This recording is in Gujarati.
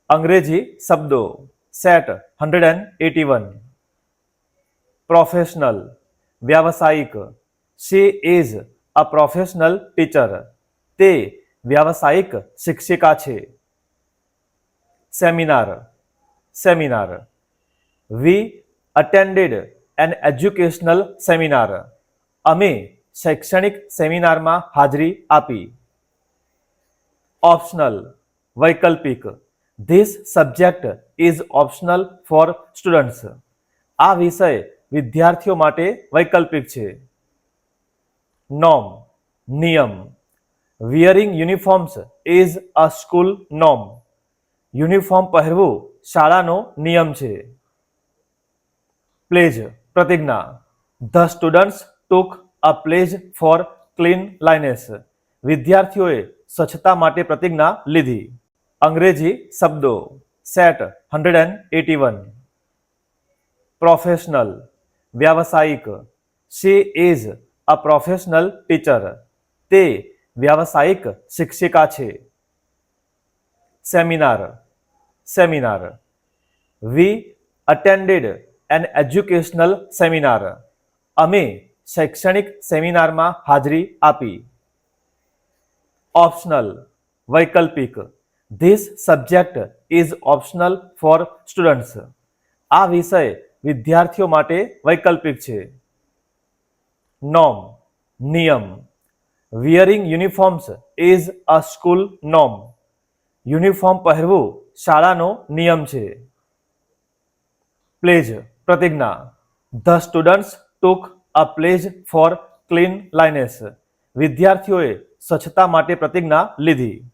અંગ્રેજી શબ્દો સેટ 181. પ્રોફેશનલ વ્યાવસાયિક. She is a professional teacher. તે વ્યાવસાયિક શિક્ષિકા છે. Seminar seminar. We attended an educational seminar. અમે શૈક્ષણિક સેમિનારમાં હાજરી આપી. ઓપ્શનલ વૈકલ્પિક. This subject is optional for students. આ વિષય વિદ્યાર્થીઓ માટે વૈકલ્પિક છે. નોર્મ નિયમ. Wearing uniforms is a school norm. Uniform પહેરવું શાળાનો નિયમ છે. પ્લેજ પ્રતિજ્ઞા. The students took a pledge for cleanliness. વિદ્યાર્થીઓએ સ્વચ્છતા માટે પ્રતિજ્ઞા લીધી. અંગ્રેજી શબ્દો સેટ 181. પ્રોફેશનલ વ્યાવસાયિક. She is a professional teacher. તે વ્યાવસાયિક શિક્ષિકા છે. Seminar seminar. We attended an educational seminar. અમે શૈક્ષણિક સેમિનારમાં હાજરી આપી. ઓપ્શનલ વૈકલ્પિક. This subject is optional for students. આ વિષય વિદ્યાર્થીઓ માટે વૈકલ્પિક છે. નોર્મ નિયમ. Wearing uniforms is a school norm. Uniform પહેરવું શાળાનો નિયમ છે. પ્લેજ પ્રતિજ્ઞા. The students took a pledge for cleanliness. વિદ્યાર્થીઓએ સ્વચ્છતા માટે પ્રતિજ્ઞા લીધી.